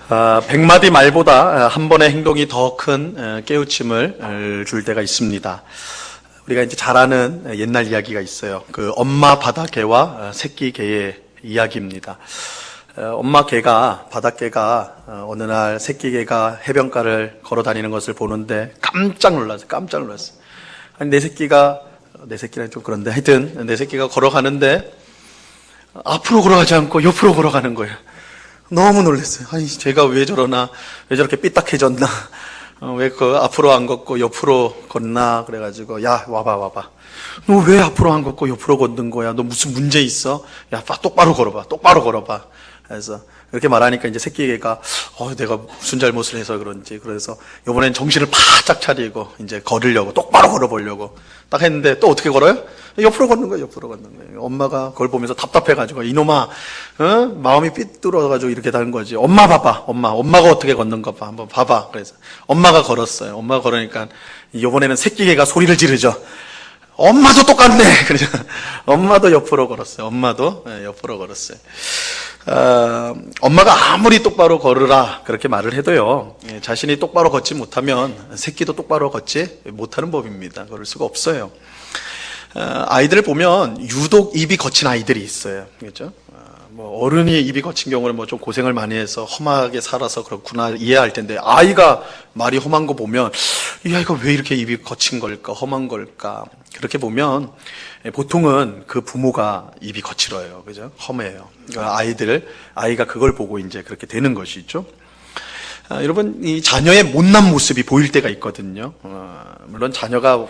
100마디 말보다 한 번의 행동이 더 큰 깨우침을 줄 때가 있습니다. 우리가 이제 잘 아는 옛날 이야기가 있어요. 그 엄마 바다개와 새끼 개의 이야기입니다. 엄마 개가, 바닷개가 어느 날 새끼 개가 해변가를 걸어 다니는 것을 보는데 깜짝 놀랐어요. 아니, 내 새끼는 좀 그런데 하여튼 내 새끼가 걸어가는데 앞으로 걸어가지 않고 옆으로 걸어가는 거예요. 너무 놀랐어요. 아니, 제가 왜 저러나, 왜 저렇게 삐딱해졌나, 왜 그 앞으로 안 걷고 옆으로 걷나, 그래가지고, 야, 와봐. 너 왜 앞으로 안 걷고 옆으로 걷는 거야? 너 무슨 문제 있어? 야, 똑바로 걸어봐. 그래서, 이렇게 말하니까 이제 새끼개가, 내가 무슨 잘못을 해서 그런지, 그래서, 이번엔 정신을 바짝 차리고, 이제 걸으려고, 똑바로 걸어보려고, 딱 했는데, 또 어떻게 걸어요? 옆으로 걷는 거예요. 엄마가 그걸 보면서 답답해가지고, 이놈아, 마음이 삐뚤어가지고 이렇게 다는 거지. 엄마 봐봐. 엄마가 어떻게 걷는가 봐. 한번 봐봐. 그래서, 엄마가 걸었어요. 엄마가 걸으니까, 이번에는 새끼개가 소리를 지르죠. 엄마도 똑같네. 그래서, 엄마도 옆으로 걸었어요. 엄마가 아무리 똑바로 걸으라 그렇게 말을 해도요, 자신이 똑바로 걷지 못하면 새끼도 똑바로 걷지 못하는 법입니다. 그럴 수가 없어요. 아이들을 보면 유독 입이 거친 아이들이 있어요. 그렇죠? 어른이 입이 거친 경우는 좀 고생을 많이 해서 험하게 살아서 그렇구나 이해할 텐데, 아이가 말이 험한 거 보면 이 아이가 왜 이렇게 입이 거친 걸까, 험한 걸까, 그렇게 보면 보통은 그 부모가 입이 거칠어요. 그죠? 험해요. 그러니까 아이가 그걸 보고 이제 그렇게 되는 것이죠. 여러분, 이 자녀의 못난 모습이 보일 때가 있거든요. 물론 자녀가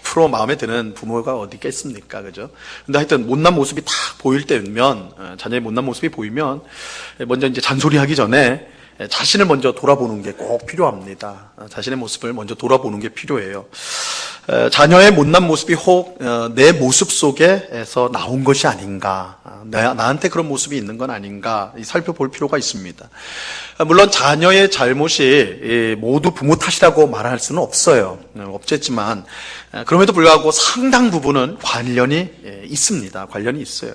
100% 마음에 드는 부모가 어디 있겠습니까? 그죠? 근데 하여튼 못난 모습이 딱 보일 때면, 자녀의 못난 모습이 보이면, 먼저 이제 잔소리하기 전에 자신을 먼저 돌아보는 게 꼭 필요합니다. 자신의 모습을 먼저 돌아보는 게 필요해요. 자녀의 못난 모습이 혹 내 모습 속에서 나온 것이 아닌가, 나한테 그런 모습이 있는 건 아닌가 살펴볼 필요가 있습니다. 물론 자녀의 잘못이 모두 부모 탓이라고 말할 수는 없겠지만, 그럼에도 불구하고 상당 부분은 관련이 있습니다. 관련이 있어요.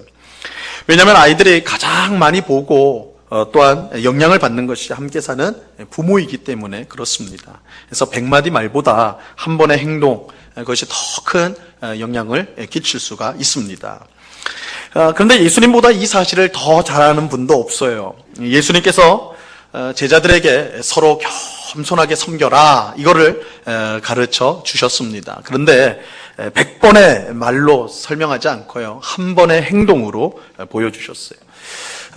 왜냐하면 아이들이 가장 많이 보고 또한 영향을 받는 것이 함께 사는 부모이기 때문에 그렇습니다. 그래서 100마디 말보다 한 번의 행동, 그것이 더 큰 영향을 끼칠 수가 있습니다. 그런데 예수님보다 이 사실을 더 잘 아는 분도 없어요. 예수님께서 제자들에게 서로 겸손하게 섬겨라, 이거를 가르쳐 주셨습니다. 그런데 100번의 말로 설명하지 않고요, 한 번의 행동으로 보여주셨어요.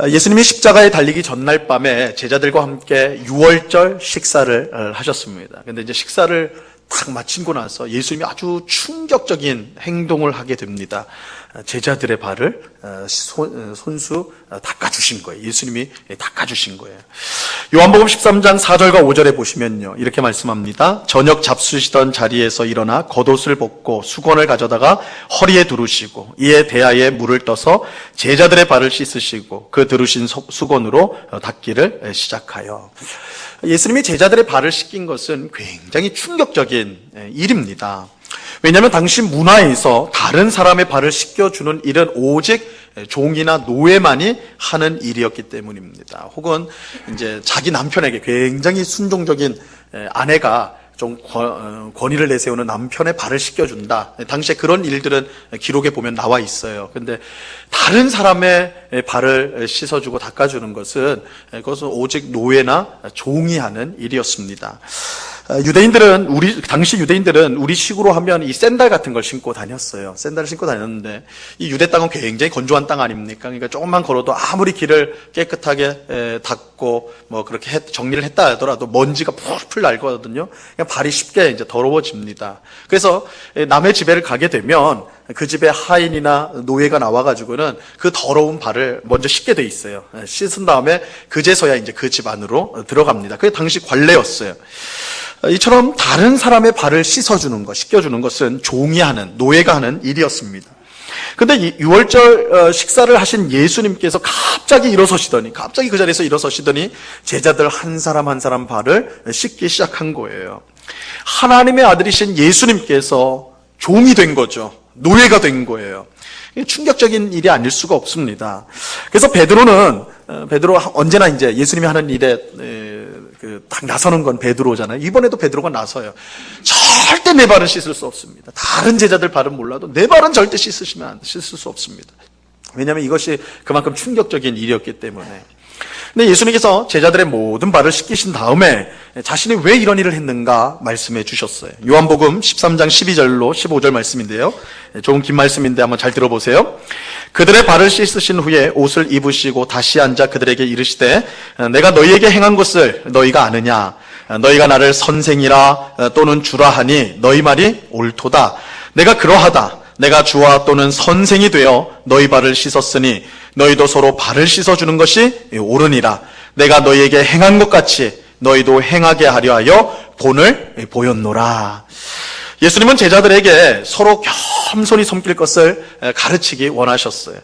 예수님이 십자가에 달리기 전날 밤에 제자들과 함께 유월절 식사를 하셨습니다. 근데 이제 식사를 딱 마치고 나서 예수님이 아주 충격적인 행동을 하게 됩니다. 제자들의 발을 손수 닦아주신 거예요. 예수님이 닦아주신 거예요. 요한복음 13장 4절과 5절에 보시면요, 이렇게 말씀합니다. 저녁 잡수시던 자리에서 일어나 겉옷을 벗고 수건을 가져다가 허리에 두르시고 이에 대야에 물을 떠서 제자들의 발을 씻으시고 그 두르신 수건으로 닦기를 시작하여. 예수님이 제자들의 발을 씻긴 것은 굉장히 충격적인 일입니다. 왜냐하면 당시 문화에서 다른 사람의 발을 씻겨주는 일은 오직 종이나 노예만이 하는 일이었기 때문입니다. 혹은 이제 자기 남편에게 굉장히 순종적인 아내가 좀 권위를 내세우는 남편의 발을 씻겨준다. 당시에 그런 일들은 기록에 보면 나와 있어요. 근데 다른 사람의 발을 씻어주고 닦아주는 그것은 오직 노예나 종이 하는 일이었습니다. 당시 유대인들은 우리식으로 하면 이 샌들 같은 걸 신고 다녔어요. 샌들을 신고 다녔는데, 이 유대 땅은 굉장히 건조한 땅 아닙니까? 그러니까 조금만 걸어도 아무리 길을 깨끗하게 닦고 그렇게 정리를 했다 하더라도 먼지가 풀풀 날거든요. 그냥 발이 쉽게 이제 더러워집니다. 그래서 남의 집에 가게 되면 그 집에 하인이나 노예가 나와가지고는 그 더러운 발을 먼저 씻게 돼 있어요. 씻은 다음에 그제서야 이제 그 집 안으로 들어갑니다. 그게 당시 관례였어요. 이처럼 다른 사람의 발을 씻어주는 것, 씻겨주는 것은 종이 하는, 노예가 하는 일이었습니다. 근데 유월절 식사를 하신 예수님께서 갑자기 그 자리에서 일어서시더니 제자들 한 사람 한 사람 발을 씻기 시작한 거예요. 하나님의 아들이신 예수님께서 종이 된 거죠. 노예가 된 거예요. 충격적인 일이 아닐 수가 없습니다. 그래서 베드로 언제나 이제 예수님이 하는 일에 딱 나서는 건 베드로잖아요. 이번에도 베드로가 나서요. 절대 내 발은 씻을 수 없습니다. 다른 제자들 발은 몰라도 내 발은 절대 씻을 수 없습니다. 왜냐하면 이것이 그만큼 충격적인 일이었기 때문에. 근데 예수님께서 제자들의 모든 발을 씻기신 다음에 자신이 왜 이런 일을 했는가 말씀해 주셨어요. 요한복음 13장 12절로 15절 말씀인데요. 조금 긴 말씀인데 한번 잘 들어보세요. 그들의 발을 씻으신 후에 옷을 입으시고 다시 앉아 그들에게 이르시되 내가 너희에게 행한 것을 너희가 아느냐? 너희가 나를 선생이라 또는 주라 하니 너희 말이 옳도다. 내가 그러하다. 내가 주와 또는 선생이 되어 너희 발을 씻었으니 너희도 서로 발을 씻어주는 것이 옳으니라. 내가 너희에게 행한 것 같이 너희도 행하게 하려 하여 본을 보였노라. 예수님은 제자들에게 서로 겸손히 섬길 것을 가르치기 원하셨어요.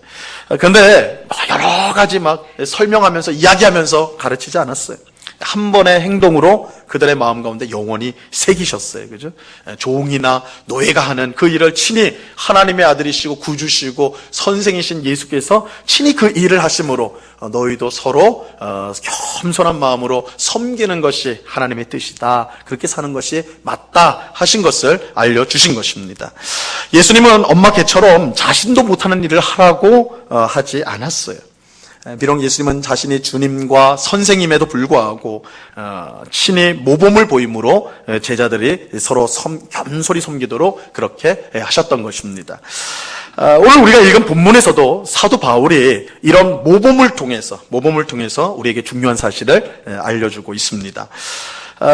그런데 여러 가지 막 설명하면서 이야기하면서 가르치지 않았어요. 한 번의 행동으로 그들의 마음 가운데 영원히 새기셨어요. 그죠? 종이나 노예가 하는 그 일을 친히 하나님의 아들이시고 구주시고 선생이신 예수께서 친히 그 일을 하심으로 너희도 서로 겸손한 마음으로 섬기는 것이 하나님의 뜻이다. 그렇게 사는 것이 맞다 하신 것을 알려주신 것입니다. 예수님은 엄마 개처럼 자신도 못하는 일을 하라고 하지 않았어요. 비록 예수님은 자신이 주님과 선생님에도 불구하고 친히 모범을 보임으로 제자들이 서로 겸손히 섬기도록 그렇게 하셨던 것입니다. 오늘 우리가 읽은 본문에서도 사도 바울이 이런 모범을 통해서 우리에게 중요한 사실을 알려주고 있습니다.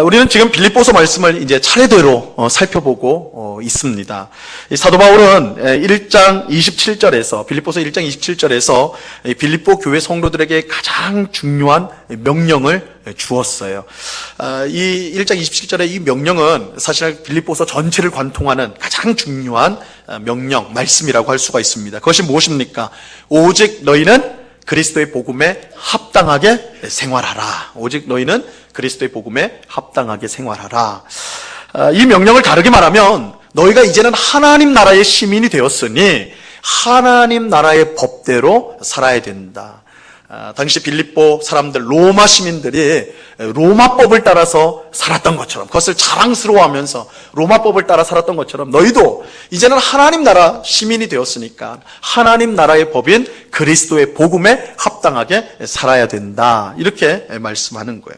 우리는 지금 빌립보서 말씀을 이제 차례대로 살펴보고 있습니다. 사도 바울은 1장 27절에서 빌립보서 1장 27절에서 빌립보 교회 성도들에게 가장 중요한 명령을 주었어요. 이 1장 27절의 이 명령은 사실 빌립보서 전체를 관통하는 가장 중요한 명령, 말씀이라고 할 수가 있습니다. 그것이 무엇입니까? 오직 너희는 그리스도의 복음에 합당하게 생활하라. 오직 너희는 그리스도의 복음에 합당하게 생활하라. 이 명령을 다르게 말하면 너희가 이제는 하나님 나라의 시민이 되었으니 하나님 나라의 법대로 살아야 된다. 당시 빌립보 사람들, 로마 시민들이 로마법을 따라서 살았던 것처럼, 그것을 자랑스러워하면서 로마법을 따라 살았던 것처럼 너희도 이제는 하나님 나라 시민이 되었으니까 하나님 나라의 법인 그리스도의 복음에 합당하게 살아야 된다. 이렇게 말씀하는 거예요.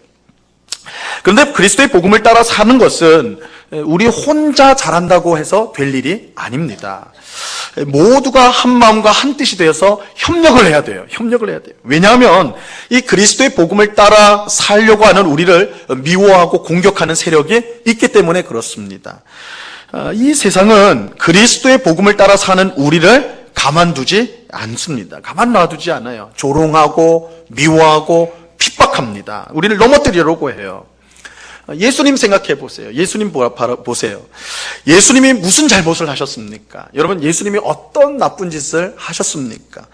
그런데 그리스도의 복음을 따라 사는 것은 우리 혼자 잘한다고 해서 될 일이 아닙니다. 모두가 한 마음과 한 뜻이 되어서 협력을 해야 돼요. 왜냐하면 이 그리스도의 복음을 따라 살려고 하는 우리를 미워하고 공격하는 세력이 있기 때문에 그렇습니다. 이 세상은 그리스도의 복음을 따라 사는 우리를 가만두지 않습니다. 가만 놔두지 않아요. 조롱하고 미워하고 핍박합니다. 우리를 넘어뜨리려고 해요. 예수님 생각해 보세요. 예수님 보세요. 예수님이 무슨 잘못을 하셨습니까? 여러분, 예수님이 어떤 나쁜 짓을 하셨습니까?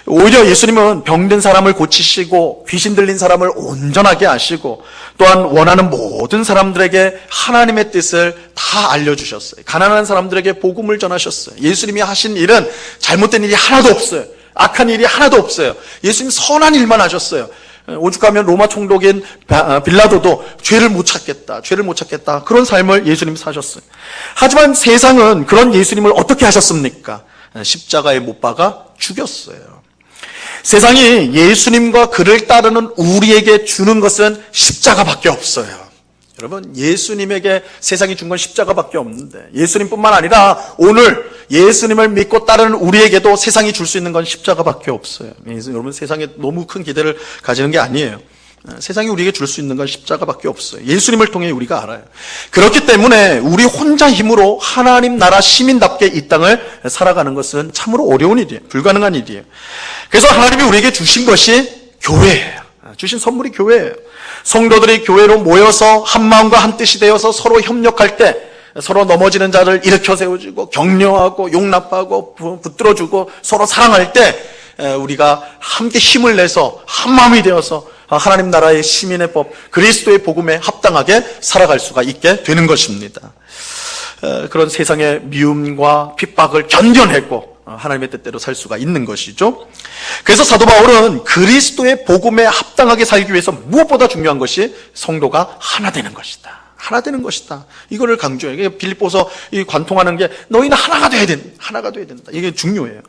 오히려 예수님은 병든 사람을 고치시고 귀신 들린 사람을 온전하게 하시고 또한 원하는 모든 사람들에게 하나님의 뜻을 다 알려주셨어요. 가난한 사람들에게 복음을 전하셨어요. 예수님이 하신 일은 잘못된 일이 하나도 없어요. 악한 일이 하나도 없어요. 예수님 선한 일만 하셨어요. 오죽하면 로마 총독인 빌라도도 죄를 못 찾겠다. 그런 삶을 예수님이 사셨어요. 하지만 세상은 그런 예수님을 어떻게 하셨습니까? 십자가에 못 박아 죽였어요. 세상이 예수님과 그를 따르는 우리에게 주는 것은 십자가밖에 없어요. 여러분, 예수님에게 세상이 준 건 십자가밖에 없는데 예수님뿐만 아니라 오늘 예수님을 믿고 따르는 우리에게도 세상이 줄 수 있는 건 십자가밖에 없어요. 여러분, 세상에 너무 큰 기대를 가지는 게 아니에요. 세상이 우리에게 줄 수 있는 건 십자가밖에 없어요. 예수님을 통해 우리가 알아요. 그렇기 때문에 우리 혼자 힘으로 하나님 나라 시민답게 이 땅을 살아가는 것은 참으로 어려운 일이에요. 불가능한 일이에요. 그래서 하나님이 우리에게 주신 것이 교회예요. 주신 선물이 교회예요. 성도들이 교회로 모여서 한 마음과 한 뜻이 되어서 서로 협력할 때 서로 넘어지는 자를 일으켜 세워주고 격려하고 용납하고 붙들어주고 서로 사랑할 때 우리가 함께 힘을 내서 한 마음이 되어서 하나님 나라의 시민의 법, 그리스도의 복음에 합당하게 살아갈 수가 있게 되는 것입니다. 그런 세상의 미움과 핍박을 견뎌내고 하나님의 뜻대로 살 수가 있는 것이죠. 그래서 사도 바울은 그리스도의 복음에 합당하게 살기 위해서 무엇보다 중요한 것이 성도가 하나 되는 것이다. 하나 되는 것이다. 이거를 강조해요. 빌립보서 관통하는 게 너희는 하나가 돼야 된다. 하나가 돼야 된다. 이게 중요해요.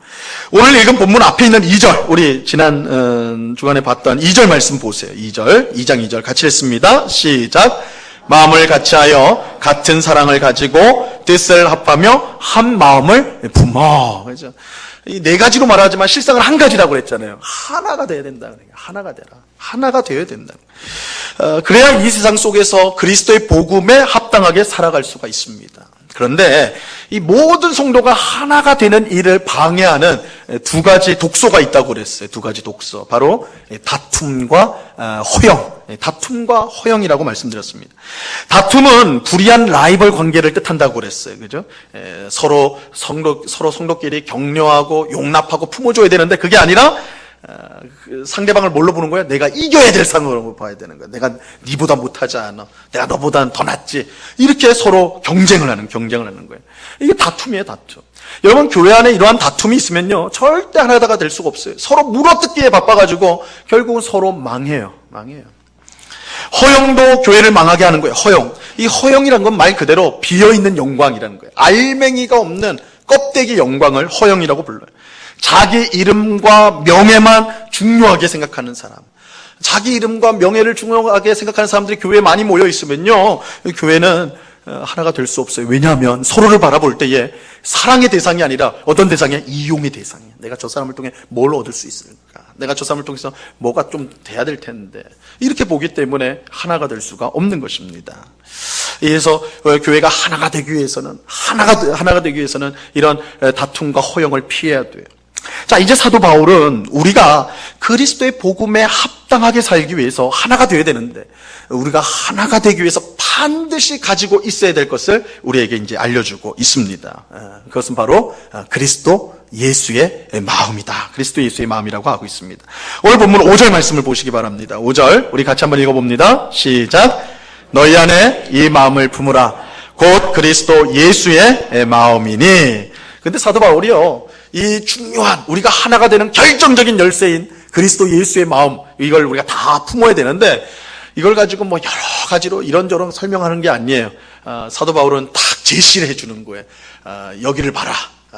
오늘 읽은 본문 앞에 있는 2절, 우리 지난 주간에 봤던 2절 말씀 보세요. 2장 2절 같이 읽습니다. 시작. 마음을 같이하여 같은 사랑을 가지고 뜻을 합하며 한 마음을 품어. 그렇죠? 이 네 가지로 말하지만 실상은 한 가지라고 그랬잖아요. 하나가 돼야 된다. 하나가 되라. 하나가 되어야 된다. 그래야 이 세상 속에서 그리스도의 복음에 합당하게 살아갈 수가 있습니다. 그런데 이 모든 성도가 하나가 되는 일을 방해하는 두 가지 독소가 있다고 그랬어요. 두 가지 독소. 바로 다툼과 허영. 다툼과 허영이라고 말씀드렸습니다. 다툼은 불의한 라이벌 관계를 뜻한다고 그랬어요. 그죠? 서로 성도끼리 격려하고 용납하고 품어줘야 되는데 그게 아니라 상대방을 뭘로 보는 거야? 내가 이겨야 될 상으로 봐야 되는 거야. 내가 니보다 못하지 않아. 내가 너보다는 더 낫지. 이렇게 서로 경쟁을 하는 거예요. 이게 다툼이에요, 다툼. 여러분, 교회 안에 이러한 다툼이 있으면요, 절대 하나가 될 수가 없어요. 서로 물어뜯기에 바빠가지고 결국은 서로 망해요. 허영도 교회를 망하게 하는 거예요. 허영. 이 허영이란 건 말 그대로 비어있는 영광이라는 거예요. 알맹이가 없는 껍데기 영광을 허영이라고 불러요. 자기 이름과 명예만 중요하게 생각하는 사람. 자기 이름과 명예를 중요하게 생각하는 사람들이 교회에 많이 모여 있으면요, 교회는 하나가 될 수 없어요. 왜냐하면 서로를 바라볼 때에 사랑의 대상이 아니라 어떤 대상이야? 이용의 대상이야. 내가 저 사람을 통해 뭘 얻을 수 있을까? 내가 저 사람을 통해서 뭐가 좀 돼야 될 텐데. 이렇게 보기 때문에 하나가 될 수가 없는 것입니다. 그래서 교회가 하나가 되기 위해서는 이런 다툼과 허영을 피해야 돼요. 자, 이제 사도 바울은 우리가 그리스도의 복음에 합당하게 살기 위해서 하나가 되어야 되는데, 우리가 하나가 되기 위해서 반드시 가지고 있어야 될 것을 우리에게 이제 알려주고 있습니다. 그것은 바로 그리스도 예수의 마음이다. 그리스도 예수의 마음이라고 하고 있습니다. 오늘 본문 5절 말씀을 보시기 바랍니다. 5절 우리 같이 한번 읽어봅니다. 시작. 너희 안에 이 마음을 품으라. 곧 그리스도 예수의 마음이니. 근데 사도 바울이요, 이 중요한 우리가 하나가 되는 결정적인 열쇠인 그리스도 예수의 마음, 이걸 우리가 다 품어야 되는데 이걸 가지고 뭐 여러 가지로 이런저런 설명하는 게 아니에요. 사도 바울은 딱 제시를 해주는 거예요. 여기를 봐라.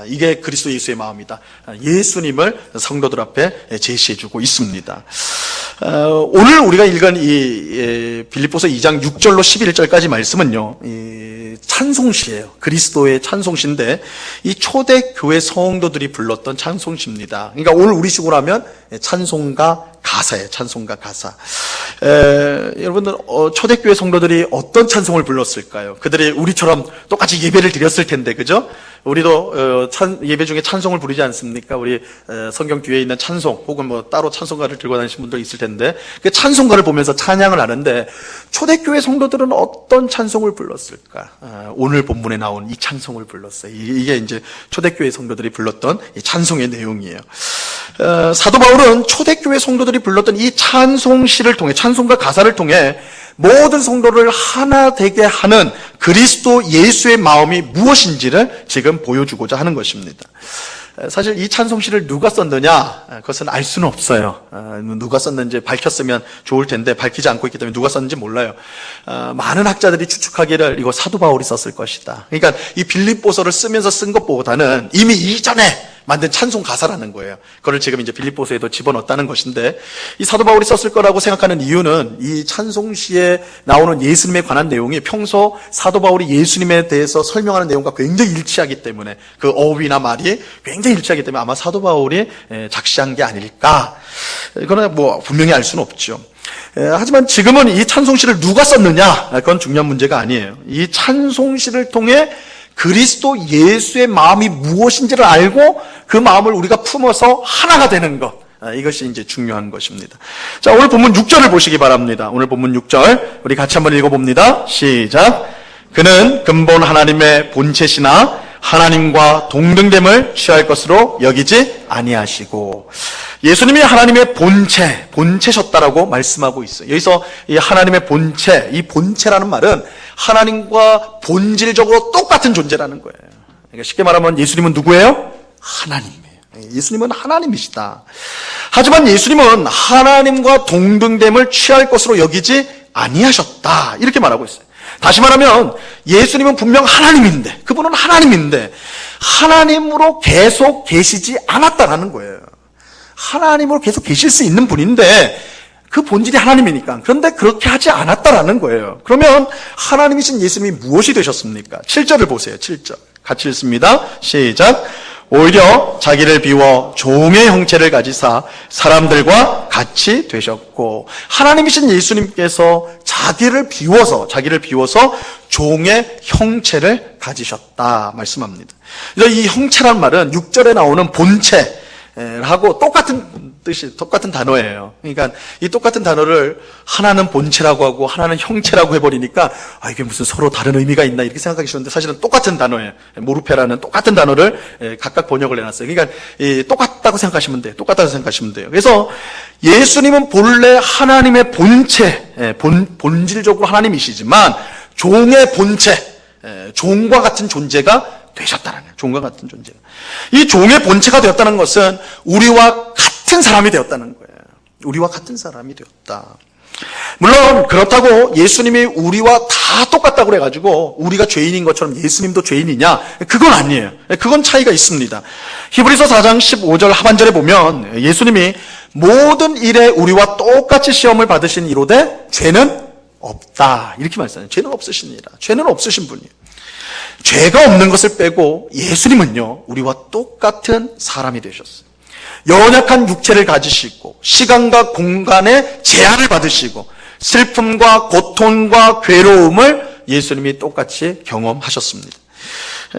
이게 그리스도 예수의 마음이다. 예수님을 성도들 앞에 제시해주고 있습니다. 오늘 우리가 읽은 이 빌립보서 2장 6절로 11절까지 말씀은요, 이 찬송시예요. 그리스도의 찬송시인데 이 초대 교회 성도들이 불렀던 찬송시입니다. 그러니까 오늘 우리식으로 하면 찬송가 가사예요. 찬송가 가사. 여러분들 초대교회 성도들이 어떤 찬송을 불렀을까요? 그들이 우리처럼 똑같이 예배를 드렸을 텐데, 그죠? 우리도 예배 중에 찬송을 부르지 않습니까? 우리 성경 뒤에 있는 찬송 혹은 뭐 따로 찬송가를 들고 다니시는 분들 있을 텐데, 그 찬송가를 보면서 찬양을 하는데 초대교회 성도들은 어떤 찬송을 불렀을까? 오늘 본문에 나온 이 찬송을 불렀어요. 이게 이제 초대교회 성도들이 불렀던 이 찬송의 내용이에요. 사도 바울은 초대교회 성도들이 불렀던 이 찬송시를 통해, 찬송가 가사를 통해 모든 성도를 하나 되게 하는 그리스도 예수의 마음이 무엇인지를 지금 보여주고자 하는 것입니다. 사실 이 찬송시를 누가 썼느냐, 그것은 알 수는 없어요. 누가 썼는지 밝혔으면 좋을 텐데 밝히지 않고 있기 때문에 누가 썼는지 몰라요. 많은 학자들이 추측하기를 이거 사도 바울이 썼을 것이다. 그러니까 이 빌립보서를 쓰면서 쓴 것보다는 이미 이전에 만든 찬송 가사라는 거예요. 그걸 지금 이제 빌립보서에도 집어넣었다는 것인데, 이 사도 바울이 썼을 거라고 생각하는 이유는 이 찬송시에 나오는 예수님에 관한 내용이 평소 사도 바울이 예수님에 대해서 설명하는 내용과 굉장히 일치하기 때문에, 그 어휘나 말이 굉장히 일치하기 때문에 아마 사도 바울이 작시한 게 아닐까. 그러나 뭐 분명히 알 수는 없죠. 하지만 지금은 이 찬송시를 누가 썼느냐, 그건 중요한 문제가 아니에요. 이 찬송시를 통해 그리스도 예수의 마음이 무엇인지를 알고 그 마음을 우리가 품어서 하나가 되는 것, 이것이 이제 중요한 것입니다. 자, 오늘 본문 6절을 보시기 바랍니다. 오늘 본문 6절 우리 같이 한번 읽어봅니다. 시작. 그는 근본 하나님의 본체시나 하나님과 동등됨을 취할 것으로 여기지 아니하시고, 예수님이 하나님의 본체셨다라고 말씀하고 있어요. 여기서 이 하나님의 본체, 이 본체라는 말은 하나님과 본질적으로 똑같은 존재라는 거예요. 그러니까 쉽게 말하면 예수님은 누구예요? 하나님이에요. 예수님은 하나님이시다. 하지만 예수님은 하나님과 동등됨을 취할 것으로 여기지 아니하셨다. 이렇게 말하고 있어요. 다시 말하면 예수님은 분명 하나님인데, 그분은 하나님인데 하나님으로 계속 계시지 않았다라는 거예요. 하나님으로 계속 계실 수 있는 분인데 그 본질이 하나님이니까. 그런데 그렇게 하지 않았다라는 거예요. 그러면 하나님이신 예수님이 무엇이 되셨습니까? 7절을 보세요. 7절 같이 읽습니다. 시작. 오히려 자기를 비워 종의 형체를 가지사 사람들과 같이 되셨고, 하나님이신 예수님께서 자기를 비워서 종의 형체를 가지셨다 말씀합니다. 이 형체란 말은 6절에 나오는 본체하고 똑같은 단어예요. 그러니까 이 똑같은 단어를 하나는 본체라고 하고 하나는 형체라고 해버리니까 이게 무슨 서로 다른 의미가 있나 이렇게 생각하기 쉬운데 사실은 똑같은 단어예요. 모르페라는 똑같은 단어를 각각 번역을 해놨어요. 그러니까 똑같다고 생각하시면 돼요. 그래서 예수님은 본래 하나님의 본체, 본질적으로 하나님이시지만 종의 본체, 종과 같은 존재가 되셨다는 거예요. 종과 같은 존재가. 이 종의 본체가 되었다는 것은 우리와 같은 사람이 되었다는 거예요. 우리와 같은 사람이 되었다. 물론 그렇다고 예수님이 우리와 다 똑같다고 그래가지고 우리가 죄인인 것처럼 예수님도 죄인이냐? 그건 아니에요. 그건 차이가 있습니다. 히브리서 4장 15절 하반절에 보면 예수님이 모든 일에 우리와 똑같이 시험을 받으신 이로되 죄는 없다. 이렇게 말씀하세요. 죄는 없으시니라. 죄는 없으신 분이에요. 죄가 없는 것을 빼고 예수님은요, 우리와 똑같은 사람이 되셨어요. 연약한 육체를 가지시고 시간과 공간의 제한을 받으시고 슬픔과 고통과 괴로움을 예수님이 똑같이 경험하셨습니다.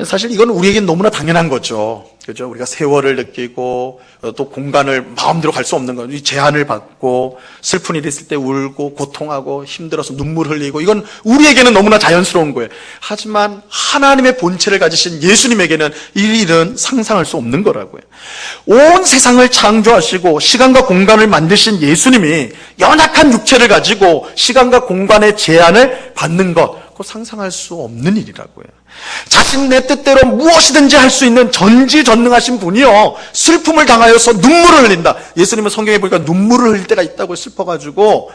사실 이건 우리에겐 너무나 당연한 거죠. 그죠? 우리가 세월을 느끼고 또 공간을 마음대로 갈 수 없는 거, 이 제한을 받고 슬픈 일이 있을 때 울고 고통하고 힘들어서 눈물 흘리고 이건 우리에게는 너무나 자연스러운 거예요. 하지만 하나님의 본체를 가지신 예수님에게는 이 일은 상상할 수 없는 거라고요. 온 세상을 창조하시고 시간과 공간을 만드신 예수님이 연약한 육체를 가지고 시간과 공간의 제한을 받는 것, 그거 상상할 수 없는 일이라고요. 자신의 뜻대로 무엇이든지 할 수 있는 전지전능하신 분이요, 슬픔을 당하여서 눈물을 흘린다. 예수님은 성경에 보니까 눈물을 흘릴 때가 있다고 슬퍼가지고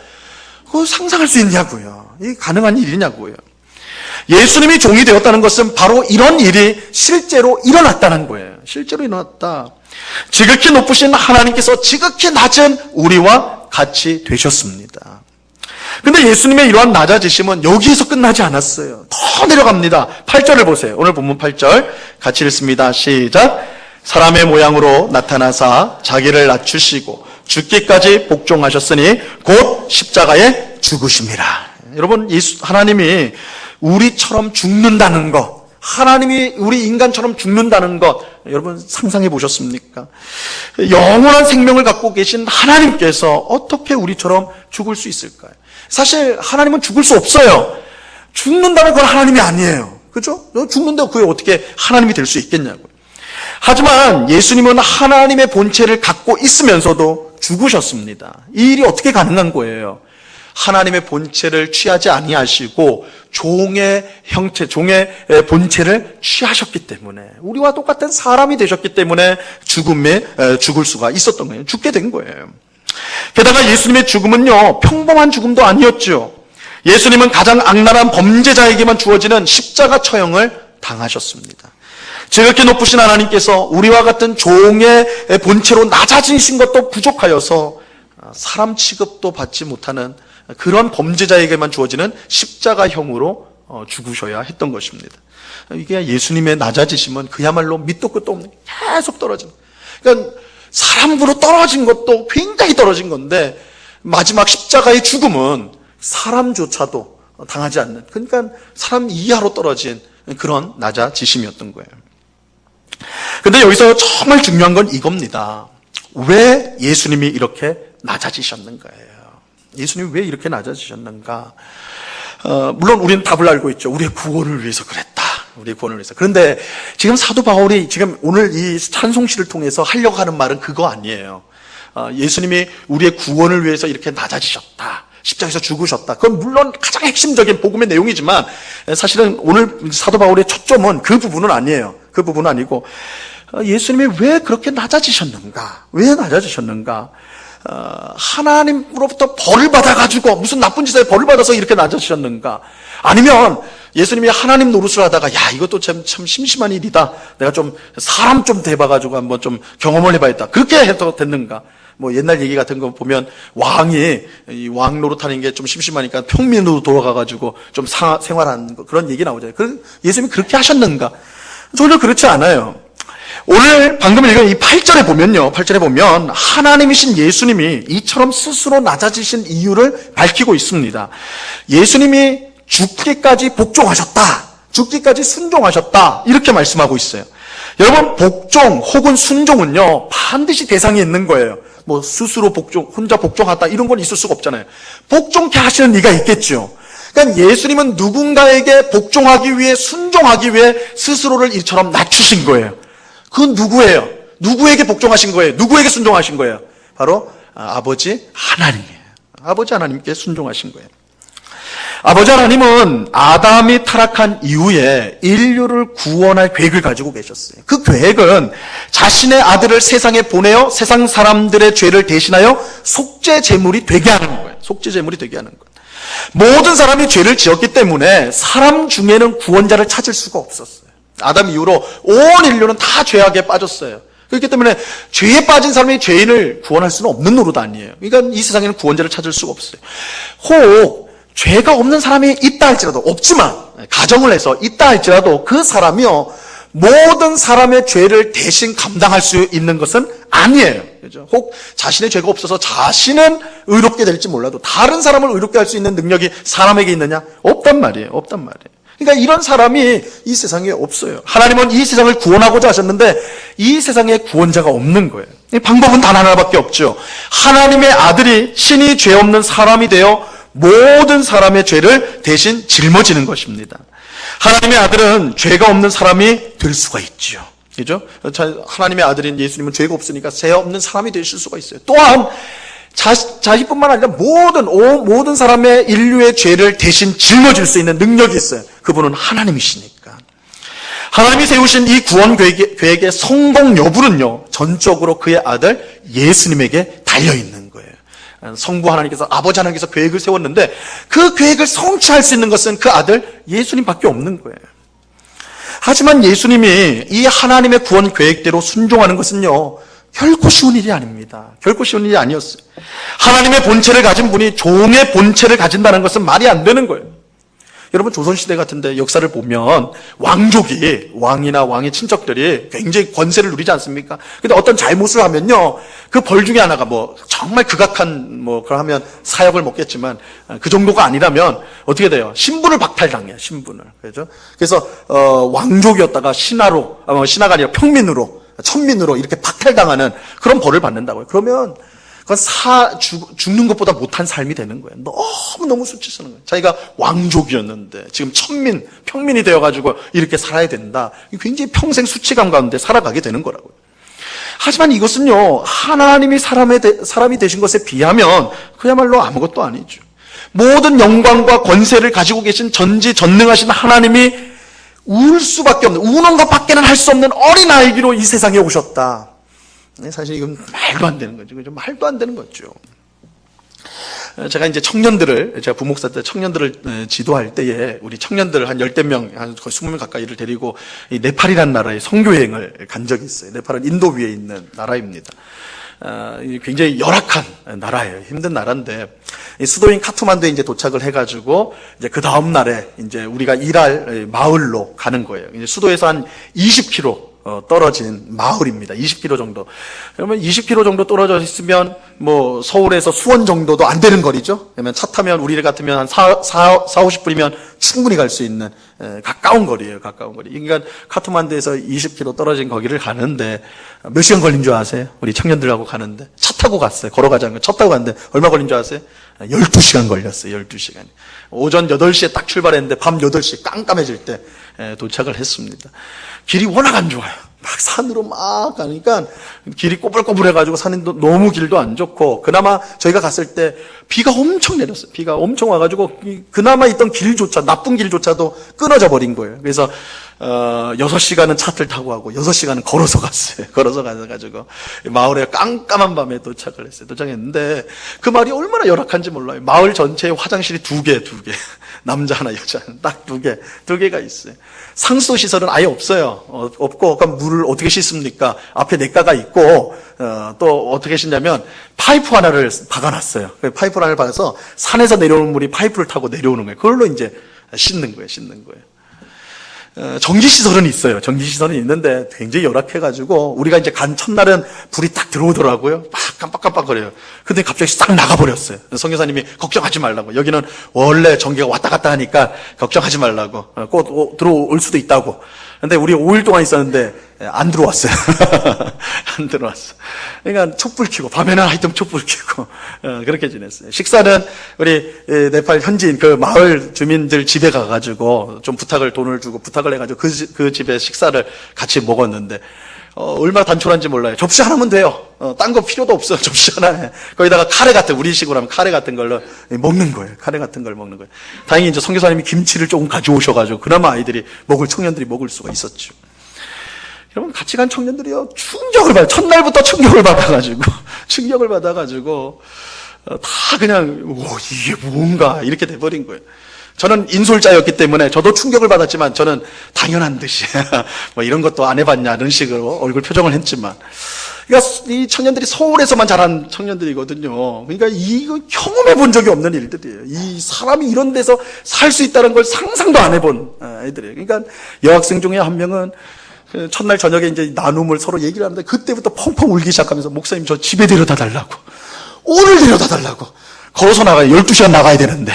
그거 상상할 수 있냐고요. 이게 가능한 일이냐고요. 예수님이 종이 되었다는 것은 바로 이런 일이 실제로 일어났다는 거예요. 실제로 일어났다. 지극히 높으신 하나님께서 지극히 낮은 우리와 같이 되셨습니다. 근데 예수님의 이러한 낮아지심은 여기에서 끝나지 않았어요. 더 내려갑니다. 8절을 보세요. 오늘 본문 8절 같이 읽습니다. 시작. 사람의 모양으로 나타나사 자기를 낮추시고 죽기까지 복종하셨으니 곧 십자가에 죽으심이라. 여러분, 하나님이 우리처럼 죽는다는 것, 하나님이 우리 인간처럼 죽는다는 것, 여러분 상상해 보셨습니까? 영원한 생명을 갖고 계신 하나님께서 어떻게 우리처럼 죽을 수 있을까요? 사실 하나님은 죽을 수 없어요. 죽는다면 그건 하나님이 아니에요. 그죠? 죽는다고 그게 어떻게 하나님이 될 수 있겠냐고요. 하지만 예수님은 하나님의 본체를 갖고 있으면서도 죽으셨습니다. 이 일이 어떻게 가능한 거예요? 하나님의 본체를 취하지 아니하시고 종의 형체, 종의 본체를 취하셨기 때문에, 우리와 똑같은 사람이 되셨기 때문에 죽을 수가 있었던 거예요. 죽게 된 거예요. 게다가 예수님의 죽음은요, 평범한 죽음도 아니었죠. 예수님은 가장 악랄한 범죄자에게만 주어지는 십자가 처형을 당하셨습니다. 지극히 높으신 하나님께서 우리와 같은 종의 본체로 낮아지신 것도 부족하여서 사람 취급도 받지 못하는 그런 범죄자에게만 주어지는 십자가형으로 죽으셔야 했던 것입니다. 이게 예수님의 낮아지심은 그야말로 밑도 끝도 없는, 계속 떨어진, 그러니까 사람으로 떨어진 것도 굉장히 떨어진 건데 마지막 십자가의 죽음은 사람조차도 당하지 않는, 그러니까 사람 이하로 떨어진 그런 낮아지심이었던 거예요. 근데 여기서 정말 중요한 건 이겁니다. 왜 예수님이 이렇게 낮아지셨는가예요. 예수님이 왜 이렇게 낮아지셨는가? 물론 우리는 답을 알고 있죠. 우리의 구원을 위해서 그랬다. 우리의 구원을 위해서. 그런데 지금 사도 바울이 지금 오늘 이 찬송시를 통해서 하려고 하는 말은 그거 아니에요. 예수님이 우리의 구원을 위해서 이렇게 낮아지셨다. 십자가에서 죽으셨다. 그건 물론 가장 핵심적인 복음의 내용이지만 사실은 오늘 사도 바울의 초점은 그 부분은 아니에요. 그 부분은 아니고 예수님이 왜 그렇게 낮아지셨는가? 왜 낮아지셨는가? 하나님으로부터 벌을 받아가지고 무슨 나쁜 짓에 벌을 받아서 이렇게 낮아지셨는가? 아니면 예수님이 하나님 노릇을 하다가 야 이것도 참 심심한 일이다. 내가 좀 사람 좀 대봐가지고 한번 좀 경험을 해봐야겠다. 그렇게 해도 됐는가? 뭐 옛날 얘기 같은 거 보면 왕이 이 왕 노릇하는 게 좀 심심하니까 평민으로 돌아가가지고 좀 생활하는 거, 그런 얘기 나오잖아요. 예수님이 그렇게 하셨는가? 전혀 그렇지 않아요. 오늘 방금 읽은 이 8절에 보면요. 8절에 보면 하나님이신 예수님이 이처럼 스스로 낮아지신 이유를 밝히고 있습니다. 예수님이 죽기까지 복종하셨다. 죽기까지 순종하셨다. 이렇게 말씀하고 있어요. 여러분, 복종 혹은 순종은요, 반드시 대상이 있는 거예요. 뭐 스스로 복종, 혼자 복종하다 이런 건 있을 수가 없잖아요. 복종케 하시는 이가 있겠죠. 그러니까 예수님은 누군가에게 복종하기 위해, 순종하기 위해 스스로를 이처럼 낮추신 거예요. 그건 누구예요? 누구에게 복종하신 거예요? 누구에게 순종하신 거예요? 바로 아버지 하나님이에요. 아버지 하나님께 순종하신 거예요. 아버지 하나님은 아담이 타락한 이후에 인류를 구원할 계획을 가지고 계셨어요. 그 계획은 자신의 아들을 세상에 보내어 세상 사람들의 죄를 대신하여 속죄 제물이 되게 하는 거예요. 속죄 제물이 되게 하는 거예요. 모든 사람이 죄를 지었기 때문에 사람 중에는 구원자를 찾을 수가 없었어요. 아담 이후로 온 인류는 다 죄악에 빠졌어요. 그렇기 때문에 죄에 빠진 사람이 죄인을 구원할 수는 없는 노릇 아니에요. 그러니까 이 세상에는 구원자를 찾을 수가 없어요. 혹 죄가 없는 사람이 있다 할지라도, 없지만 가정을 해서 있다 할지라도 그 사람이요 모든 사람의 죄를 대신 감당할 수 있는 것은 아니에요. 그죠? 혹 자신의 죄가 없어서 자신은 의롭게 될지 몰라도 다른 사람을 의롭게 할 수 있는 능력이 사람에게 있느냐? 없단 말이에요. 없단 말이에요. 그러니까 이런 사람이 이 세상에 없어요. 하나님은 이 세상을 구원하고자 하셨는데 이 세상에 구원자가 없는 거예요. 방법은 단 하나밖에 없죠. 하나님의 아들이 신이 죄 없는 사람이 되어 모든 사람의 죄를 대신 짊어지는 것입니다. 하나님의 아들은 죄가 없는 사람이 될 수가 있죠. 그죠? 하나님의 아들인 예수님은 죄가 없으니까 죄 없는 사람이 되실 수가 있어요. 또한 자식뿐만 아니라 모든 사람의 인류의 죄를 대신 짊어질 수 있는 능력이 있어요. 그분은 하나님이시니까. 하나님이 세우신 이 구원 계획의 성공 여부는요, 전적으로 그의 아들 예수님에게 달려있는 거예요. 성부 하나님께서, 아버지 하나님께서 계획을 세웠는데 그 계획을 성취할 수 있는 것은 그 아들 예수님밖에 없는 거예요. 하지만 예수님이 이 하나님의 구원 계획대로 순종하는 것은요, 결코 쉬운 일이 아닙니다. 결코 쉬운 일이 아니었어요. 하나님의 본체를 가진 분이 종의 본체를 가진다는 것은 말이 안 되는 거예요. 여러분, 조선시대 같은데 역사를 보면 왕족이, 왕이나 왕의 친척들이 굉장히 권세를 누리지 않습니까? 근데 어떤 잘못을 하면요, 그 벌 중에 하나가 뭐 정말 극악한 그러면 사역을 먹겠지만 그 정도가 아니라면 어떻게 돼요? 신분을 박탈당해요. 신분을. 그죠? 그래서 왕족이었다가 신하가 아니라 평민으로, 천민으로 이렇게 박탈당하는 그런 벌을 받는다고요. 그러면 그건 죽는 것보다 못한 삶이 되는 거예요. 너무 수치스러운 거예요. 자기가 왕족이었는데 지금 평민이 되어가지고 이렇게 살아야 된다. 굉장히 평생 수치감 가운데 살아가게 되는 거라고요. 하지만 이것은요, 하나님이 사람이 되신 것에 비하면 그야말로 아무것도 아니죠. 모든 영광과 권세를 가지고 계신 전지전능하신 하나님이 울 수밖에 없는, 우는 것밖에는 할 수 없는 어린아이기로 이 세상에 오셨다. 사실 이건 말도 안 되는 거죠. 말도 안 되는 거죠. 제가 이제 제가 부목사 때 청년들을 지도할 때에 우리 청년들 한 10대 명, 한 20명 가까이를 데리고 이 네팔이라는 나라에 선교여행을 간 적이 있어요. 네팔은 인도 위에 있는 나라입니다. 굉장히 열악한 나라예요. 힘든 나라인데, 수도인 카트만두에 이제 도착을 해가지고, 이제 그 다음 날에 이제 우리가 일할 마을로 가는 거예요. 이제 수도에서 한 20km 떨어진 마을입니다. 20km 정도. 그러면 20km 정도 떨어져 있으면 뭐 서울에서 수원 정도도 안 되는 거리죠. 그러면 차 타면 우리 같으면 한 50분이면 충분히 갈 수 있는 가까운 거리예요. 가까운 거리. 그러니까 카트만두에서 20km 떨어진 거기를 가는데 몇 시간 걸린 줄 아세요? 우리 청년들하고 가는데 차 타고 갔어요. 걸어가지 않고 차 타고 갔는데 얼마 걸린 줄 아세요? 12시간 걸렸어요. 12시간. 오전 8시에 딱 출발했는데 밤 8시 깜깜해질 때 도착을 했습니다. 길이 워낙 안 좋아요. 막 산으로 막 가니까 길이 꼬불꼬불해가지고 산이 너무 길도 안 좋고, 그나마 저희가 갔을 때 비가 엄청 내렸어요. 비가 엄청 와가지고 그나마 있던 길조차, 나쁜 길조차도 끊어져 버린 거예요. 그래서 6시간은 차를 타고 가고 6시간은 걸어서 갔어요. 걸어서 가가지고 마을에 깜깜한 밤에 도착을 했어요. 도착했는데 그 마을이 얼마나 열악한지 몰라요. 마을 전체에 화장실이 두 개. 남자 하나, 여자 하나, 딱 두 개가 있어요. 상수 시설은 아예 없어요. 없고, 그럼 물을 어떻게 씻습니까? 앞에 냇가가 있고, 또 어떻게 씻냐면 파이프 하나를 박아놨어요. 파이프 하나를 박아서 산에서 내려오는 물이 파이프를 타고 내려오는 거예요. 그걸로 이제 씻는 거예요. 전기시설은 있어요. 전기시설은 있는데 굉장히 열악해가지고 우리가 이제 간 첫날은 불이 딱 들어오더라고요. 막 깜빡깜빡거려요. 근데 갑자기 싹 나가버렸어요. 선교사님이 걱정하지 말라고. 여기는 원래 전기가 왔다 갔다 하니까 걱정하지 말라고. 꼭 들어올 수도 있다고. 근데 우리 5일 동안 있었는데 안 들어왔어요. 안 들어왔어. 그러니까 촛불 켜고, 밤에는 하여튼 촛불 켜고 그렇게 지냈어요. 식사는 우리 네팔 현지인 그 마을 주민들 집에 가가지고 좀 돈을 주고 부탁을 해가지고 그 집에 식사를 같이 먹었는데 얼마나 단촐한지 몰라요. 접시 하나면 돼요. 딴 거 필요도 없어요. 접시 하나에. 거기다가 카레 같은, 우리식으로 하면 카레 같은 걸로 먹는 거예요. 카레 같은 걸 먹는 거예요. 다행히 이제 선교사님이 김치를 조금 가져오셔가지고 그나마 청년들이 먹을 수가 있었죠. 여러분, 같이 간 청년들이요, 첫날부터 충격을 받아가지고, 다 그냥, 이게 뭔가, 이렇게 돼버린 거예요. 저는 인솔자였기 때문에 저도 충격을 받았지만 저는 당연한 듯이, 뭐 이런 것도 안 해봤냐, 이런 식으로 얼굴 표정을 했지만. 그러니까 이 청년들이 서울에서만 자란 청년들이거든요. 그러니까 이거 경험해 본 적이 없는 일들이에요. 이 사람이 이런 데서 살 수 있다는 걸 상상도 안 해본 애들이에요. 그러니까 여학생 중에 한 명은 첫날 저녁에 이제 나눔을 서로 얘기를 하는데 그때부터 펑펑 울기 시작하면서 목사님 저 집에 데려다 달라고. 오늘 데려다 달라고. 걸어서 나가요. 12시간 나가야 되는데.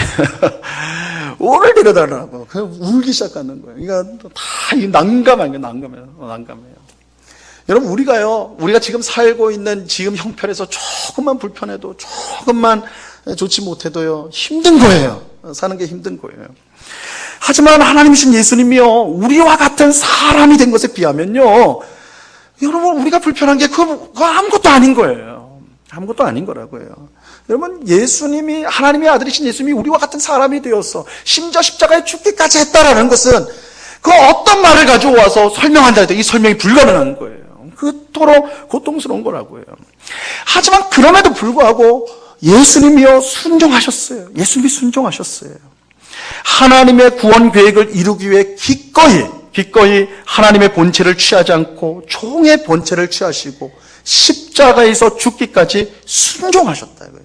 오늘 데려다 달라고. 그냥 울기 시작하는 거예요. 그러니까 다 난감해요. 여러분, 우리가 지금 살고 있는 지금 형편에서 조금만 불편해도, 조금만 좋지 못해도요, 힘든 거예요. 사는 게 힘든 거예요. 하지만 하나님이신 예수님이요, 우리와 같은 사람이 된 것에 비하면요, 여러분, 우리가 불편한 게 그거 아무것도 아닌 거예요. 아무것도 아닌 거라고요. 여러분, 하나님의 아들이신 예수님이 우리와 같은 사람이 되어서 심지어 십자가에 죽기까지 했다라는 것은 그 어떤 말을 가지고 와서 설명한다 해도 이 설명이 불가능한 거예요. 그토록 고통스러운 거라고요. 하지만 그럼에도 불구하고 예수님이요, 예수님이 순종하셨어요. 하나님의 구원 계획을 이루기 위해 기꺼이 하나님의 본체를 취하지 않고 종의 본체를 취하시고 십자가에서 죽기까지 순종하셨다고요.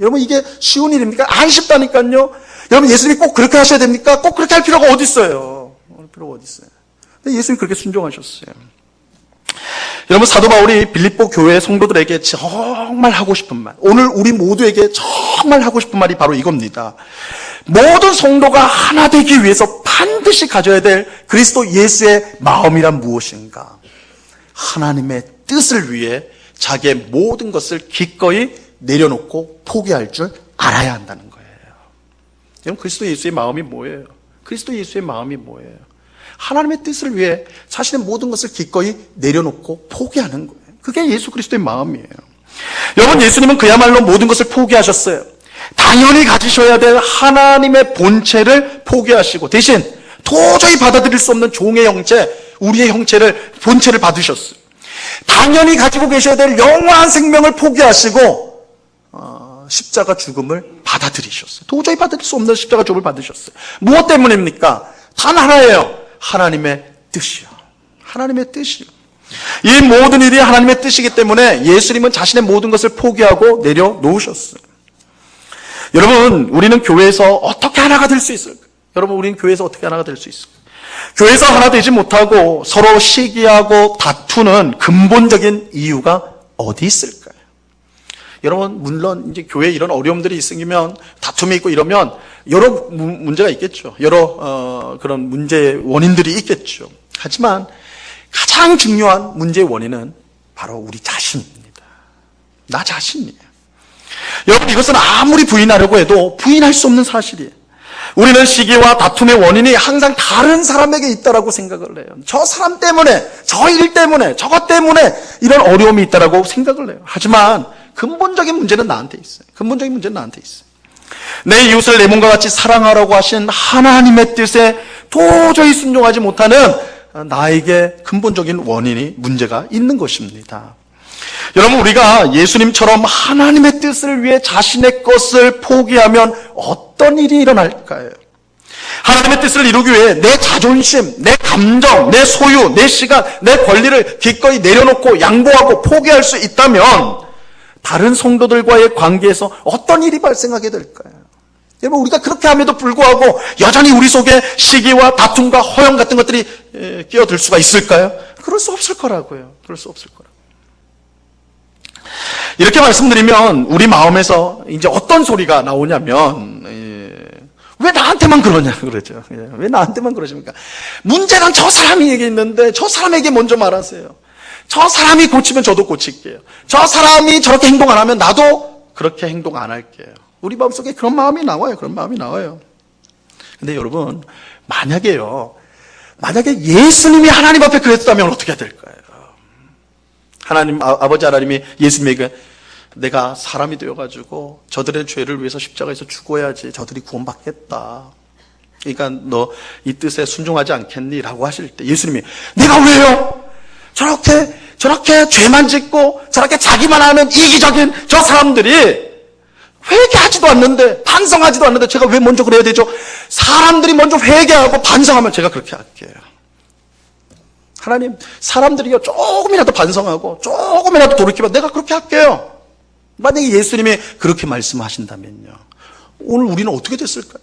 여러분, 이게 쉬운 일입니까? 안 쉽다니까요. 여러분, 예수님이 꼭 그렇게 하셔야 됩니까? 꼭 그렇게 할 필요가 어디 있어요? 근데 예수님이 그렇게 순종하셨어요. 여러분, 사도 바울이 빌립보 교회 성도들에게 정말 하고 싶은 말, 오늘 우리 모두에게 정말 하고 싶은 말이 바로 이겁니다. 모든 성도가 하나 되기 위해서 반드시 가져야 될 그리스도 예수의 마음이란 무엇인가? 하나님의 뜻을 위해 자기의 모든 것을 기꺼이 내려놓고 포기할 줄 알아야 한다는 거예요. 여러분, 그리스도 예수의 마음이 뭐예요? 하나님의 뜻을 위해 자신의 모든 것을 기꺼이 내려놓고 포기하는 거예요. 그게 예수 그리스도의 마음이에요. 여러분, 예수님은 그야말로 모든 것을 포기하셨어요. 당연히 가지셔야 될 하나님의 본체를 포기하시고 대신 도저히 받아들일 수 없는 종의 형체, 우리의 본체를 받으셨어요. 당연히 가지고 계셔야 될 영원한 생명을 포기하시고 십자가 죽음을 받아들이셨어요. 도저히 받을 수 없는 십자가 죽음을 받으셨어요. 무엇 때문입니까? 단 하나예요. 하나님의 뜻이요. 이 모든 일이 하나님의 뜻이기 때문에 예수님은 자신의 모든 것을 포기하고 내려놓으셨어요. 여러분, 우리는 교회에서 어떻게 하나가 될 수 있을까요? 교회에서 하나 되지 못하고 서로 시기하고 다투는 근본적인 이유가 어디 있을까요? 여러분, 물론 이제 교회에 이런 어려움들이 있으면, 다툼이 있고 이러면 여러 문제가 있겠죠. 여러 그런 문제의 원인들이 있겠죠. 하지만 가장 중요한 문제의 원인은 바로 우리 자신입니다. 나 자신이에요. 여러분, 이것은 아무리 부인하려고 해도 부인할 수 없는 사실이에요. 우리는 시기와 다툼의 원인이 항상 다른 사람에게 있다라고 생각을 해요. 저 사람 때문에, 저 일 때문에, 저것 때문에 이런 어려움이 있다라고 생각을 해요. 하지만 근본적인 문제는 나한테 있어요. 근본적인 문제는 나한테 있어요. 내 이웃을 내 몸과 같이 사랑하라고 하신 하나님의 뜻에 도저히 순종하지 못하는 나에게 근본적인 원인이, 문제가 있는 것입니다. 여러분, 우리가 예수님처럼 하나님의 뜻을 위해 자신의 것을 포기하면 어떤 일이 일어날까요? 하나님의 뜻을 이루기 위해 내 자존심, 내 감정, 내 소유, 내 시간, 내 권리를 기꺼이 내려놓고 양보하고 포기할 수 있다면 다른 성도들과의 관계에서 어떤 일이 발생하게 될까요? 여러분, 우리가 그렇게 함에도 불구하고 여전히 우리 속에 시기와 다툼과 허영 같은 것들이 끼어들 수가 있을까요? 그럴 수 없을 거라고요. 그럴 수 없을 거라고요. 이렇게 말씀드리면 우리 마음에서 이제 어떤 소리가 나오냐면, 왜 나한테만 그러냐 그러죠. 왜 나한테만 그러십니까? 문제는 저 사람에게 있는데 저 사람에게 먼저 말하세요. 저 사람이 고치면 저도 고칠게요. 저 사람이 저렇게 행동 안 하면 나도 그렇게 행동 안 할게요. 우리 마음속에 그런 마음이 나와요. 그런 마음이 나와요. 근데 여러분, 만약에 예수님이 하나님 앞에 그랬다면 어떻게 될까요? 하나님, 아버지 하나님이 예수님에게 내가 사람이 되어가지고 저들의 죄를 위해서 십자가에서 죽어야지 저들이 구원받겠다. 그러니까 너 이 뜻에 순종하지 않겠니? 라고 하실 때 예수님이 내가 왜요? 저렇게 죄만 짓고 저렇게 자기만 하는 이기적인 저 사람들이 회개하지도 않는데, 반성하지도 않는데 제가 왜 먼저 그래야 되죠? 사람들이 먼저 회개하고 반성하면 제가 그렇게 할게요. 하나님, 사람들이요 조금이라도 반성하고 조금이라도 돌이키면 내가 그렇게 할게요. 만약에 예수님이 그렇게 말씀하신다면요, 오늘 우리는 어떻게 됐을까요?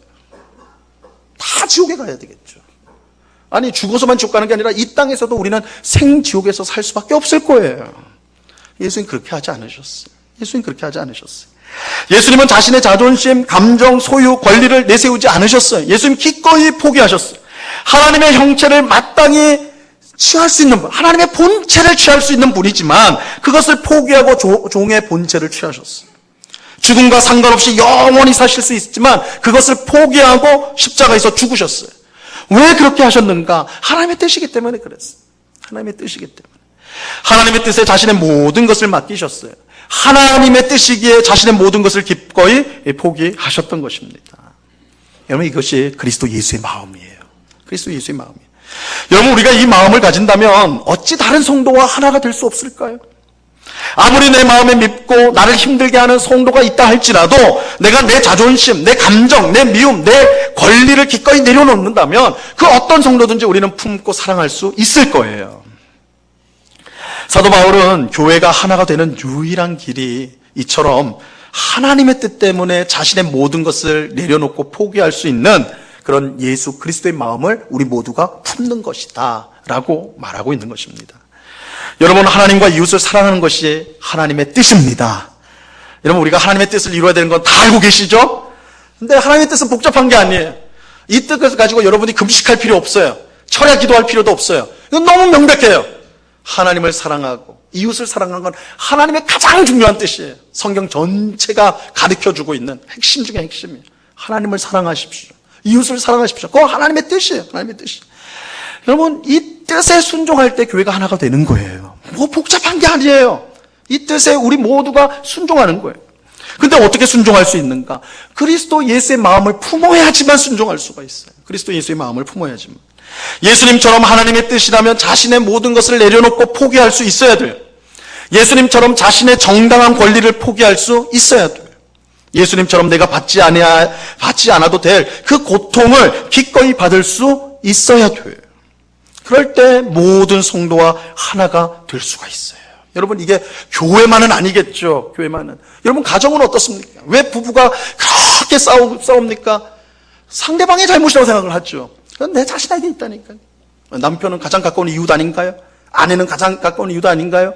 다 지옥에 가야 되겠죠. 아니, 죽어서만 지옥 가는 게 아니라 이 땅에서도 우리는 생지옥에서 살 수밖에 없을 거예요. 예수님 그렇게 하지 않으셨어요. 예수님 그렇게 하지 않으셨어요. 예수님은 자신의 자존심, 감정, 소유, 권리를 내세우지 않으셨어요. 예수님 기꺼이 포기하셨어요. 하나님의 형체를 마땅히 취할 수 있는 분, 하나님의 본체를 취할 수 있는 분이지만 그것을 포기하고 종의 본체를 취하셨어요. 죽음과 상관없이 영원히 사실 수 있지만 그것을 포기하고 십자가에서 죽으셨어요. 왜 그렇게 하셨는가? 하나님의 뜻이기 때문에 그랬어요. 하나님의 뜻이기 때문에. 하나님의 뜻에 자신의 모든 것을 맡기셨어요. 하나님의 뜻이기에 자신의 모든 것을 기꺼이 포기하셨던 것입니다. 여러분, 이것이 그리스도 예수의 마음이에요. 그리스도 예수의 마음이에요. 여러분, 우리가 이 마음을 가진다면 어찌 다른 성도와 하나가 될 수 없을까요? 아무리 내 마음에 밉고 나를 힘들게 하는 성도가 있다 할지라도 내가 내 자존심, 내 감정, 내 미움, 내 권리를 기꺼이 내려놓는다면 그 어떤 성도든지 우리는 품고 사랑할 수 있을 거예요. 사도 바울은 교회가 하나가 되는 유일한 길이 이처럼 하나님의 뜻 때문에 자신의 모든 것을 내려놓고 포기할 수 있는 그런 예수 그리스도의 마음을 우리 모두가 품는 것이다 라고 말하고 있는 것입니다. 여러분, 하나님과 이웃을 사랑하는 것이 하나님의 뜻입니다. 여러분, 우리가 하나님의 뜻을 이루어야 되는 건 다 알고 계시죠? 근데 하나님의 뜻은 복잡한 게 아니에요. 이 뜻을 가지고 여러분이 금식할 필요 없어요. 철야 기도할 필요도 없어요. 이건 너무 명백해요. 하나님을 사랑하고 이웃을 사랑하는 건 하나님의 가장 중요한 뜻이에요. 성경 전체가 가르쳐주고 있는 핵심 중에 핵심이에요. 하나님을 사랑하십시오. 이웃을 사랑하십시오. 그건 하나님의 뜻이에요. 하나님의 뜻이. 여러분, 이 뜻에 순종할 때 교회가 하나가 되는 거예요. 뭐 복잡한 게 아니에요. 이 뜻에 우리 모두가 순종하는 거예요. 근데 어떻게 순종할 수 있는가? 그리스도 예수의 마음을 품어야지만 순종할 수가 있어요. 그리스도 예수의 마음을 품어야지만. 예수님처럼 하나님의 뜻이라면 자신의 모든 것을 내려놓고 포기할 수 있어야 돼요. 예수님처럼 자신의 정당한 권리를 포기할 수 있어야 돼요. 예수님처럼 내가 받지 않아도 될 그 고통을 기꺼이 받을 수 있어야 돼요. 그럴 때 모든 성도와 하나가 될 수가 있어요. 여러분, 이게 교회만은 아니겠죠. 교회만은. 여러분, 가정은 어떻습니까? 왜 부부가 그렇게 싸웁니까? 상대방의 잘못이라고 생각을 하죠. 그건 내 자신에게 있다니까요. 남편은 가장 가까운 이웃 아닌가요? 아내는 가장 가까운 이웃 아닌가요?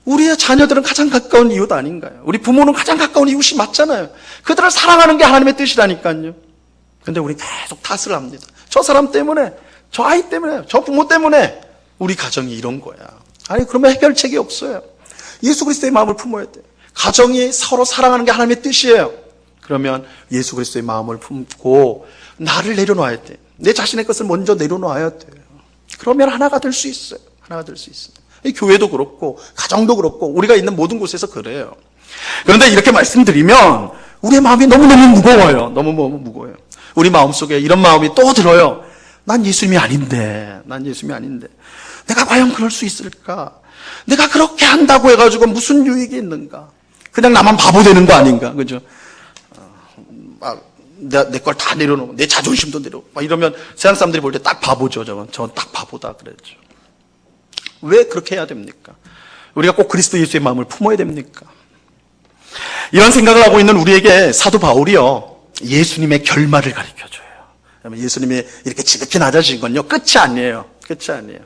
우리의 자녀들은 가장 가까운 이웃 아닌가요? 우리 부모는 가장 가까운 이웃이 맞잖아요. 그들을 사랑하는 게 하나님의 뜻이라니까요. 근데 우리 계속 탓을 합니다. 저 사람 때문에, 저 아이 때문에, 저 부모 때문에 우리 가정이 이런 거야. 아니, 그러면 해결책이 없어요. 예수 그리스도의 마음을 품어야 돼요. 가정이 서로 사랑하는 게 하나님의 뜻이에요. 그러면 예수 그리스도의 마음을 품고 나를 내려놔야 돼. 내 자신의 것을 먼저 내려놔야 돼요. 그러면 하나가 될 수 있어요. 하나가 될 수 있어요. 이 교회도 그렇고 가정도 그렇고 우리가 있는 모든 곳에서 그래요. 그런데 이렇게 말씀드리면 우리의 마음이 너무너무 무거워요. 너무너무 무거워요. 우리 마음속에 이런 마음이 또 들어요. 난 예수님이 아닌데, 내가 과연 그럴 수 있을까? 내가 그렇게 한다고 해가지고 무슨 유익이 있는가? 그냥 나만 바보 되는 거 아닌가? 그죠? 내 걸 다 내려놓고, 내 자존심도 내려놓고, 막 이러면 세상 사람들이 볼 때 딱 바보죠. 저건 딱 바보다. 그랬죠. 왜 그렇게 해야 됩니까? 우리가 꼭 그리스도 예수의 마음을 품어야 됩니까? 이런 생각을 하고 있는 우리에게 사도 바울이요, 예수님의 결말을 가르쳐줘요. 예수님이 이렇게 지극히 낮아진 건요, 끝이 아니에요.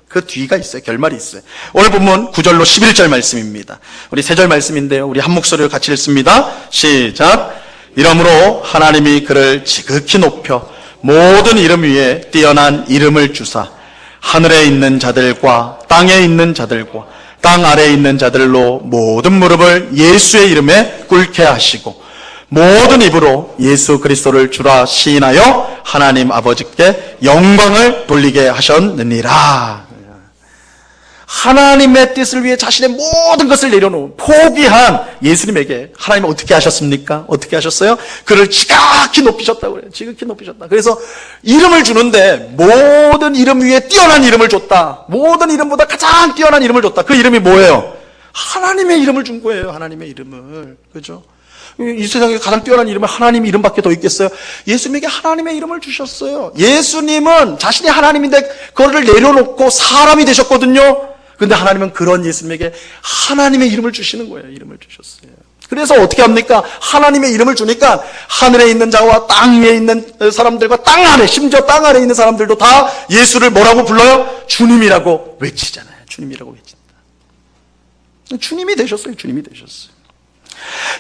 그 뒤가 있어요. 결말이 있어요. 오늘 본문 9절로 11절 말씀입니다. 우리 3절 말씀인데요, 우리 한 목소리로 같이 읽습니다. 시작. 이러므로 하나님이 그를 지극히 높여 모든 이름 위에 뛰어난 이름을 주사 하늘에 있는 자들과 땅에 있는 자들과 땅 아래에 있는 자들로 모든 무릎을 예수의 이름에 꿇게 하시고 모든 입으로 예수 그리스도를 주라 시인하여 하나님 아버지께 영광을 돌리게 하셨느니라. 하나님의 뜻을 위해 자신의 모든 것을 내려놓은 포기한 예수님에게 하나님은 어떻게 하셨습니까? 어떻게 하셨어요? 그를 지극히 높이셨다고 그래요. 지극히 높이셨다. 그래서 이름을 주는데 모든 이름 위에 뛰어난 이름을 줬다. 모든 이름보다 가장 뛰어난 이름을 줬다. 그 이름이 뭐예요? 하나님의 이름을 준 거예요. 하나님의 이름을. 그죠? 이 세상에 가장 뛰어난 이름은 하나님 이름밖에 더 있겠어요? 예수님에게 하나님의 이름을 주셨어요. 예수님은 자신이 하나님인데 그거를 내려놓고 사람이 되셨거든요. 그런데 하나님은 그런 예수님에게 하나님의 이름을 주시는 거예요. 이름을 주셨어요. 그래서 어떻게 합니까? 하나님의 이름을 주니까 하늘에 있는 자와 땅 위에 있는 사람들과 땅 아래, 심지어 땅 아래에 있는 사람들도 다 예수를 뭐라고 불러요? 주님이라고 외치잖아요. 주님이라고 외친다. 주님이 되셨어요. 주님이 되셨어요.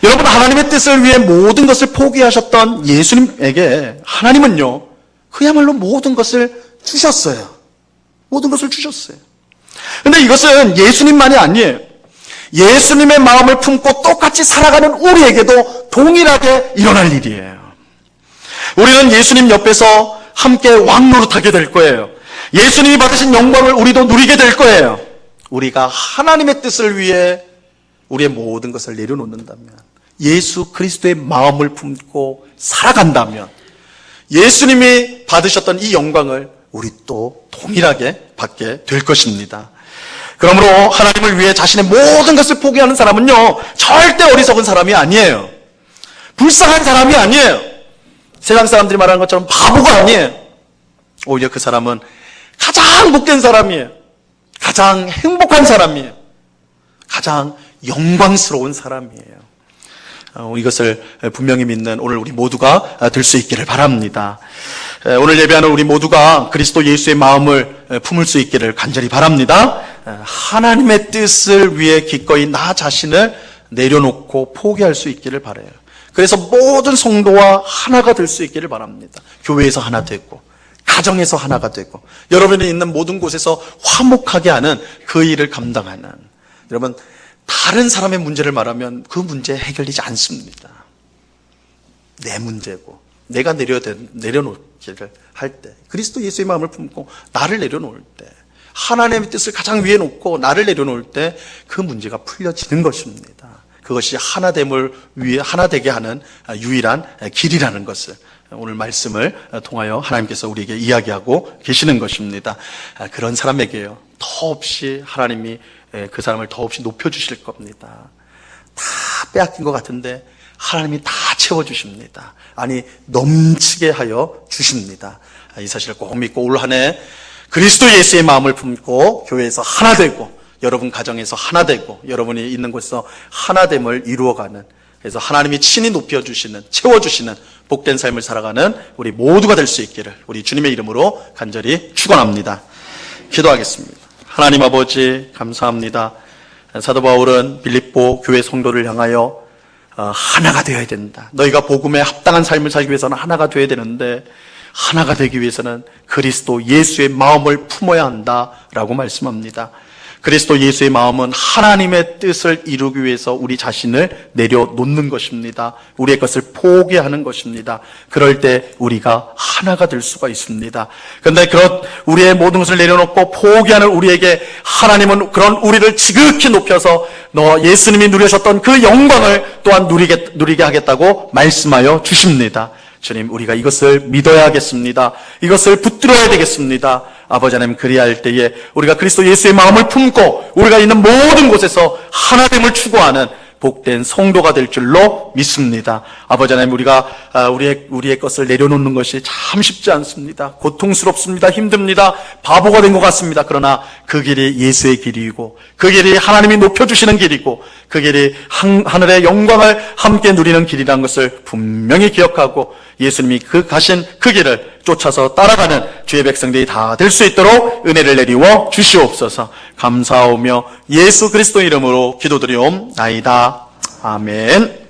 여러분, 하나님의 뜻을 위해 모든 것을 포기하셨던 예수님에게 하나님은요, 그야말로 모든 것을 주셨어요. 모든 것을 주셨어요. 근데 이것은 예수님만이 아니에요. 예수님의 마음을 품고 똑같이 살아가는 우리에게도 동일하게 일어날 일이에요. 우리는 예수님 옆에서 함께 왕노릇하게 될 거예요. 예수님이 받으신 영광을 우리도 누리게 될 거예요. 우리가 하나님의 뜻을 위해 우리의 모든 것을 내려놓는다면, 예수 그리스도의 마음을 품고 살아간다면 예수님이 받으셨던 이 영광을 우리 또 동일하게 받게 될 것입니다. 그러므로 하나님을 위해 자신의 모든 것을 포기하는 사람은요, 절대 어리석은 사람이 아니에요. 불쌍한 사람이 아니에요. 세상 사람들이 말하는 것처럼 바보가 아니에요. 오히려 그 사람은 가장 복된 사람이에요. 가장 행복한 사람이에요. 가장 영광스러운 사람이에요. 이것을 분명히 믿는 오늘 우리 모두가 될 수 있기를 바랍니다. 오늘 예배하는 우리 모두가 그리스도 예수의 마음을 품을 수 있기를 간절히 바랍니다. 하나님의 뜻을 위해 기꺼이 나 자신을 내려놓고 포기할 수 있기를 바라요. 그래서 모든 성도와 하나가 될 수 있기를 바랍니다. 교회에서 하나 되고, 가정에서 하나가 되고, 여러분이 있는 모든 곳에서 화목하게 하는 그 일을 감당하는, 여러분, 다른 사람의 문제를 말하면 그 문제 해결되지 않습니다. 내 문제고, 내가 내려놓기를 할 때, 그리스도 예수의 마음을 품고 나를 내려놓을 때, 하나님의 뜻을 가장 위에 놓고 나를 내려놓을 때 그 문제가 풀려지는 것입니다. 그것이 하나됨을 위해 하나 되게 하는 유일한 길이라는 것을 오늘 말씀을 통하여 하나님께서 우리에게 이야기하고 계시는 것입니다. 그런 사람에게요, 더없이 하나님이 그 사람을 더없이 높여주실 겁니다. 다 빼앗긴 것 같은데 하나님이 다 채워주십니다. 아니, 넘치게 하여 주십니다. 이 사실을 꼭 믿고 올 한 해 그리스도 예수의 마음을 품고 교회에서 하나 되고, 여러분 가정에서 하나 되고, 여러분이 있는 곳에서 하나됨을 이루어가는, 그래서 하나님이 친히 높여주시는, 채워주시는 복된 삶을 살아가는 우리 모두가 될 수 있기를 우리 주님의 이름으로 간절히 축원합니다. 기도하겠습니다. 하나님 아버지, 감사합니다. 사도 바울은 빌립보 교회 성도를 향하여 하나가 되어야 된다. 너희가 복음에 합당한 삶을 살기 위해서는 하나가 되어야 되는데, 하나가 되기 위해서는 그리스도 예수의 마음을 품어야 한다라고 말씀합니다. 그리스도 예수의 마음은 하나님의 뜻을 이루기 위해서 우리 자신을 내려놓는 것입니다. 우리의 것을 포기하는 것입니다. 그럴 때 우리가 하나가 될 수가 있습니다. 그런데 그런 우리의 모든 것을 내려놓고 포기하는 우리에게 하나님은 그런 우리를 지극히 높여서 예수님이 누리셨던 그 영광을 또한 누리게 하겠다고 말씀하여 주십니다. 주님, 우리가 이것을 믿어야 하겠습니다. 이것을 붙들어야 되겠습니다. 아버지 하나님, 그리할 때에 우리가 그리스도 예수의 마음을 품고 우리가 있는 모든 곳에서 하나됨을 추구하는 복된 성도가 될 줄로 믿습니다. 아버지 하나님, 우리가 우리의 것을 내려놓는 것이 참 쉽지 않습니다. 고통스럽습니다. 힘듭니다. 바보가 된 것 같습니다. 그러나 그 길이 예수의 길이고 그 길이 하나님이 높여주시는 길이고 그 길이 하늘의 영광을 함께 누리는 길이라는 것을 분명히 기억하고 예수님이 가신 그 길을 쫓아서 따라가는 주의 백성들이 다 될 수 있도록 은혜를 내리워 주시옵소서. 감사하오며 예수 그리스도 이름으로 기도드리옵나이다. 아멘.